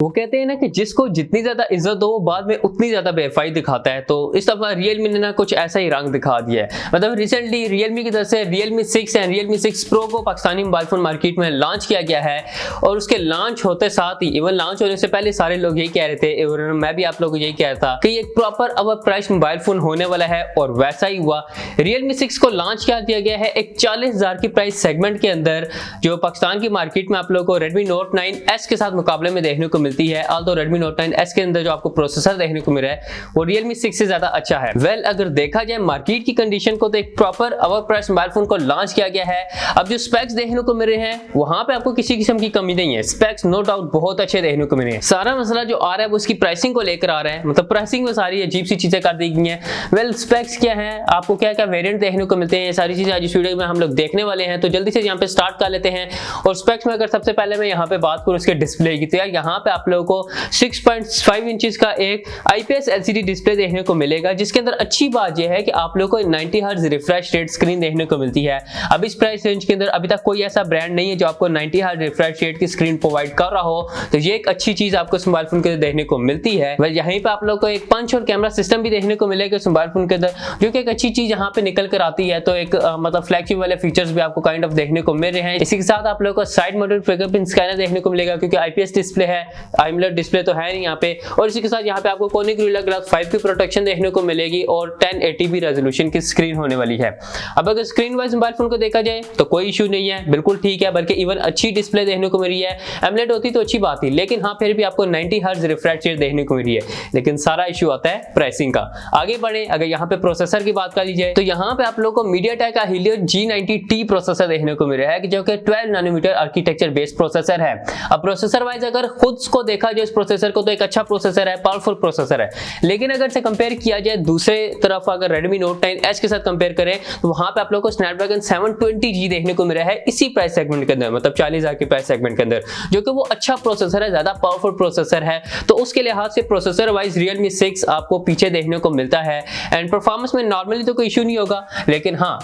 वो कहते हैं ना कि जिसको जितनी ज्यादा इज्जत हो वो बाद में उतनी ज्यादा बेवफाई दिखाता है। तो इस दफा Realme ने ना कुछ ऐसा ही रंग दिखा दिया है। मतलब रिसेंटली Realme की तरफ से Realme 6 एंड Realme 6 Pro को पाकिस्तानी मोबाइल फोन मार्केट में लॉन्च किया गया है और उसके लॉन्च होते साथ ही इवन लॉन्च होने से पहले सारे लोग यही कह रहे थे और मैं भी आप लोगों को यही कह रहा था कि एक proper over price mobile phone होने वाला है और वैसा ही हुआ। Realme 6 को लॉन्च किया गया है एक 40,000 की प्राइस सेगमेंट के अंदर, जो पाकिस्तान की मार्केट में आप लोगों को Redmi Note 9S के साथ मुकाबले में देखने को मिलती है। ऑल्दो Redmi Note 9S के अंदर जो आपको प्रोसेसर देखने को मिल रहा है वो Realme 6 से ज्यादा अच्छा है। वेल अगर देखा जाए मार्केट की कंडीशन को तो एक proper over price mobile phone को लॉन्च किया गया है। अब जो स्पेक्स देखने को मिल रहे हैं वहां पे आपको किसी किस्म की कमी नहीं है, स्पेक्स नो डाउट बहुत अच्छे देखने को मिल रहे हैं। सारा मसला जो आ रहा है वो उसकी प्राइसिंग को लेकर आ रहा है, मतलब प्राइसिंग में सारी अजीब सी चीजें कर दी गई हैं। वेल स्पेक्स क्या है, आपको क्या क्या वेरिएंट देखने को मिलते हैं, ये सारी चीजें आज इस वीडियो में हम लोग देखने वाले हैं। तो जल्दी से यहाँ पे स्टार्ट कर लेते हैं। और स्पेक्स में अगर सबसे पहले मैं यहाँ पे बात करूँ इसके डिस्प्ले की, तो यार यहाँ पे आप लोगों को 6.5 इंचेस का एक IPS LCD डिस्प्ले देखने को मिलेगा, जिसके अंदर अच्छी बात यह है कि आप लोगों को 90 हर्ट्ज रिफ्रेश रेट स्क्रीन देखने को मिलती है। अब इस प्राइस रेंज के अंदर अभी तक कोई ऐसा ब्रांड नहीं है जो आपको 90 हर्ट्ज रिफ्रेश रेट की स्क्रीन प्रोवाइड कर रहा हो, तो ये एक अच्छी चीज आपको मोबाइल फोन के अंदर देखने को मिलती है। वह यहीं पे आप लोगों को एक पंच और कैमरा सिस्टम भी देखने को मिलेगा मोबाइल फोन के अंदर, जो कि एक अच्छी चीज यहाँ पे निकल कर आती है। तो एक मतलब फ्लैगशिप वाले फीचर्स भी आपको काइंड ऑफ देखने को मिल रहे हैं। इसी के साथ आप लोगों को साइड माउंटेड फिंगरप्रिंट स्कैनर देखने को मिलेगा, क्योंकि IPS डिस्प्ले है, AMOLED डिस्प्ले तो है नहीं यहाँ पे। और इसी के साथ यहाँ पे आपको कोनिक गोरिल्ला ग्लास 5 की प्रोटेक्शन देखने को मिलेगी और 1080p रेजोल्यूशन की स्क्रीन होने वाली है। अब अगर स्क्रीन वाइज मोबाइल फोन को देखा जाए तो कोई इशू नहीं है, बिल्कुल ठीक है, बल्कि इवन अच्छी डिस्प्ले देखने को मिल रही है। AMOLED होती तो अच्छी बात थी, लेकिन हाँ फिर भी आपको 90 हर्ट्ज रिफ्रेश रेट देखने को मिल रही है। लेकिन सारा इशू आता है प्राइसिंग का। आगे बढ़े, अगर यहाँ पे प्रोसेसर की बात कर ली जाए तो यहाँ पे आप लोगों को MediaTek का Helio G90T प्रोसेसर देखने को मिल रहा है, जो कि 12 नैनोमीटर आर्किटेक्चर बेस्ड प्रोसेसर है। अब प्रोसेसर वाइज अगर खुद को देखा जाए इस प्रोसेसर को तो एक अच्छा प्रोसेसर है, पावरफुल प्रोसेसर है। लेकिन अगर से कंपेयर किया जाए दूसरे तरफ अगर Redmi Note 9S के साथ कंपेयर करें तो वहां पे आप लोगों को Snapdragon 720G देखने को मिल रहा है इसी प्राइस सेगमेंट के अंदर, मतलब 40,000 के प्राइस सेगमेंट के अंदर, जो कि वो अच्छा प्रोसेसर है, ज्यादा पावरफुल प्रोसेसर है। तो उसके लिहाज से प्रोसेसर वाइज Realme 6 आपको पीछे देखने को मिलता है। एंड परफॉर्मेंस में नॉर्मली तो कोई इशू नहीं होगा, लेकिन हाँ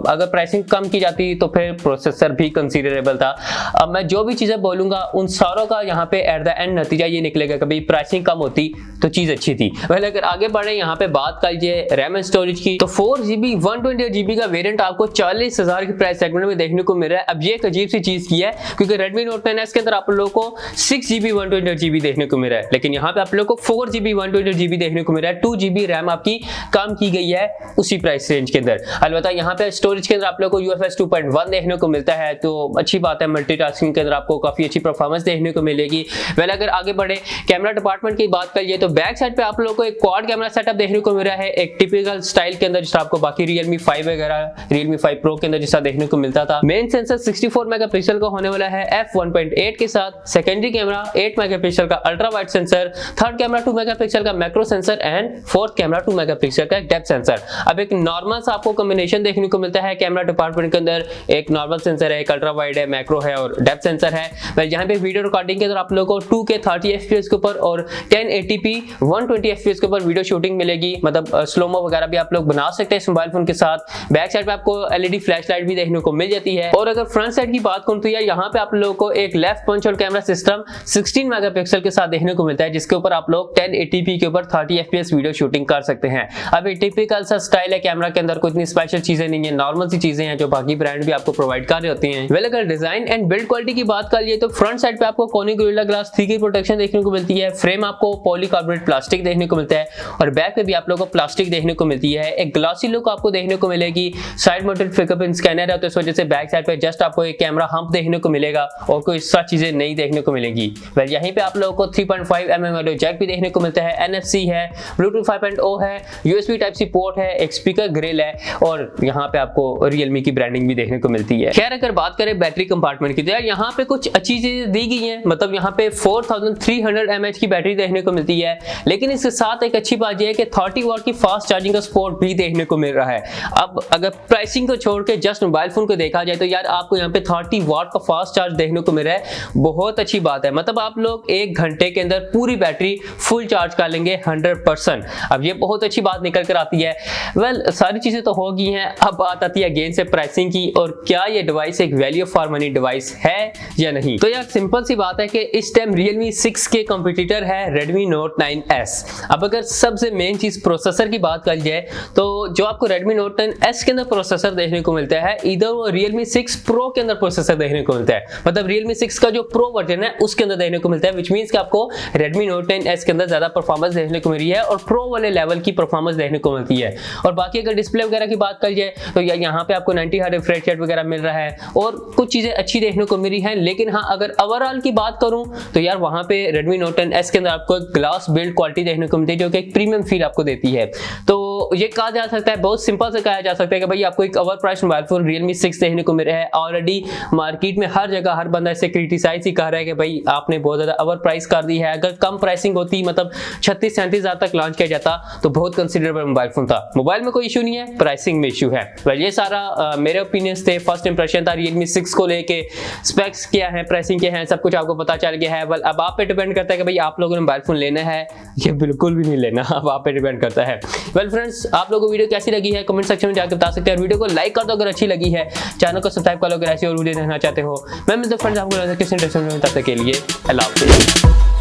अगर प्राइसिंग कम की जाती तो फिर प्रोसेसर भी कंसीडरेबल था। अब मैं जो भी चीजें बोलूंगा उन सारों का यहाँ पे एट द एंड नतीजा ये निकलेगा, कभी प्राइसिंग कम होती तो चीज अच्छी थी। पहले अगर आगे बढ़े यहाँ पे बात कर लीजिए रैम एंड स्टोरेज की, तो 4GB 128GB का वेरिएंट आपको 40,000 की प्राइस सेगमेंट में देखने को मिल रहा है। अब ये एक अजीब सी चीज की है, क्योंकि Redmi Note 9S के अंदर आप लोगों को 6GB 128GB देखने को मिल रहा है, लेकिन यहाँ पे आप लोगों को 4GB 128GB देखने को मिल रहा है। 2GB रैम आपकी कम की गई है उसी प्राइस रेंज के अंदर। अलबत्ता यहाँ पे स्टोरेज के अंदर आप लोगों को UFS 2.1 देखने को मिलता है, तो अच्छी बात है। मल्टीटास्किंग के अंदर आपको काफी अच्छी परफॉर्मेंस देखने को मिलेगी। वेल अगर आगे बढ़े कैमरा डिपार्टमेंट की बात करिए तो बैक साइड पे आप लोगों को एक क्वाड कैमरा सेटअप देखने को मिल रहा है, एक टिपिकल स्टाइल के अंदर जिसका आपको बाकी Realme 5 वगैरह Realme 5 Pro के अंदर जिसका देखने को मिलता था। मेन सेंसर 64 मेगापिक्सल का होने वाला है f1.8 के साथ। सेकेंडरी कैमरा 8 मेगापिक्सल का ultra wide sensor, third camera 2 megapixel का macro sensor and fourth camera 2 megapixel का डेप्थ सेंसर। अब एक नॉर्मल सा आपको कॉम्बिनेशन देखने को मिलता है कैमरा डिपार्टमेंट के अंदर, एक नॉर्मल सेंसर है, एक अल्ट्रा वाइड है, मैक्रो है और डेप्थ सेंसर है। वेल यहाँ पे वीडियो रिकॉर्डिंग के अंदर आप लोगों को 2K 30 FPS के ऊपर और 1080p 120 FPS के ऊपर वीडियो शूटिंग मिलेगी, मतलब स्लोमो वगैरह भी आप लोग बना सकते हैं इस मोबाइल फोन के साथ। बैक साइड पे आपको LED फ्लैश लाइट भी देखने को मिल जाती है। और अगर फ्रंट साइड की बात करूं तो यार यहाँ पे आप लोगों को एक लेफ्ट पंच और कैमरा सिस्टम 16 मेगापिक्सल के साथ देखने को मिलता है, जिसके ऊपर आप लोग 1080p के ऊपर 30 FPS वीडियो शूटिंग कर सकते हैं। अब ये टिपिकल सा स्टाइल है कैमरा के अंदर, कोई इतनी स्पेशल चीजें नहीं है, नॉर्मल सी चीजें हैं जो बाकी ब्रांड भी आपको प्रोवाइड कर रहे होते हैं। वेल अगर डिजाइन एंड बिल्ड क्वालिटी की बात कर लिए तो फ्रंट साइड पे आपको कोनिक गोरिल्ला ग्लास 3 की प्रोटेक्शन देखने को मिलती है। फ्रेम आपको पॉलीकार्बोनेट प्लास्टिक देखने को मिलता है और बैक पे भी आप लोगों को प्लास्टिक देखने को मिलती है। एक ग्लासी लुक आपको देखने को मिलेगी। साइड माउंटेड फिंगरप्रिंट स्कैनर है, तो इस वजह से बैक साइड पे जस्ट आपको एक कैमरा हम्प देखने को मिलेगा और कोई एक्स्ट्रा चीजें नहीं देखने को मिलेगी। वेल यहीं पे आप लोगों को 3.5mm ऑडियो जैक भी देखने को मिलता है, NFC है, Bluetooth 5.0 है, USB Type-C पोर्ट है, एक स्पीकर ग्रिल है और यहाँ पे आपको Realme की ब्रांडिंग भी देखने को मिलती है। खैर अगर बात करें बैटरी कंपार्टमेंट की तो यार यहाँ पे कुछ अच्छी चीजें दी गई हैं, मतलब यहाँ पे 4300 mAh की बैटरी देखने को मिलती है। लेकिन इसके साथ एक अच्छी बात यह है कि 30 वाट की फास्ट चार्जिंग का सपोर्ट भी देखने को मिल रहा है। अब अगर प्राइसिंग को छोड़ के जस्ट मोबाइल फोन को देखा जाए तो यार आपको यहाँ पे 30 वाट का फास्ट चार्ज देखने को मिल रहा है, बहुत अच्छी बात है। मतलब आप लोग 1 घंटे के अंदर पूरी बैटरी फुल चार्ज कर लेंगे 100%। अब ये बहुत अच्छी बात निकल कर आती है। वेल सारी चीजें तो हो गई हैं, अब बात आती है अगेन से प्राइसिंग की और क्या ये डिवाइस एक वैल्यू फॉर मनी डिवाइस है या नहीं। तो यार सिंपल सी बात है कि इस टाइम Realme 6 के कंपटीटर है Redmi Note 9S। अब अगर सबसे मेन चीज प्रोसेसर की बात कर जाए तो जो आपको Redmi Note 9S के अंदर प्रोसेसर देखने को मिलता है, इधर वो Realme 6 Pro के अंदर प्रोसेसर देखने को मिलता है। मतलब Realme 6 का जो Pro वर्जन है उसके अंदर देखने को मिलता है, विच मींस कि आपको Redmi Note 9S के अंदर ज्यादा परफॉर्मेंस देखने को मिल रही है और Pro वाले लेवल की परफॉर्मेंस देखने को मिलती है। और बाकी अगर डिस्प्ले वगैरह की बात कर जाए तो यहाँ पे आपको 90 हर्ट्ज रिफ्रेश रेट वगैरह मिल रहा है और कुछ चीजें अच्छी देखने को मिल रही है। लेकिन हाँ, अगर ओवरऑल की बात करूं तो यार वहां पे Redmi Note 10S के अंदर आपको ग्लास बिल्ड क्वालिटी देखने को मिलती है जो कि एक प्रीमियम फील आपको देती है। तो ये कहा जा सकता है, बहुत सिंपल से कहा जा सकता है कि भाई आपको एक over price mobile phone Realme 6 देखने को मिल रहा है। ऑलरेडी मार्केट में हर जगह हर बंदा इसे क्रिटिसाइज ही कर रहा है कि भाई आपने बहुत ज्यादा ओवर प्राइस कर दी है। अगर कम प्राइसिंग होती, मतलब 36-37 हजार तक लॉन्च किया जाता तो बहुत कंसिडरेबल मोबाइल फोन था। मोबाइल में कोई इशू नहीं है, प्राइसिंग में इशू है। वेल ये सारा मेरे ओपिनियंस थे, फर्स्ट इंप्रेशन था Realme 6 को लेके। स्पेक्स क्या है, प्राइसिंग क्या है, सब कुछ आपको पता चल गया है। वेल अब आप पे डिपेंड करता है कि भाई आप लोगों ने मोबाइल फोन लेना है या बिल्कुल भी नहीं लेना, अब आप पे डिपेंड करता है। वेल फ्रेंड्स, आप लोगों को वीडियो कैसी लगी है कमेंट सेक्शन में जाकर बता सकते हैं। वीडियो को लाइक कर दो अगर अच्छी लगी है, चैनल को सब्सक्राइब कर लो अगर ऐसी और वीडियो देखना चाहते हो। मैं मिलता हूं फ्रेंड्स आपको किसी इंटरेस्टिंग में, तब तक के लिए अल्लाह हाफिज़।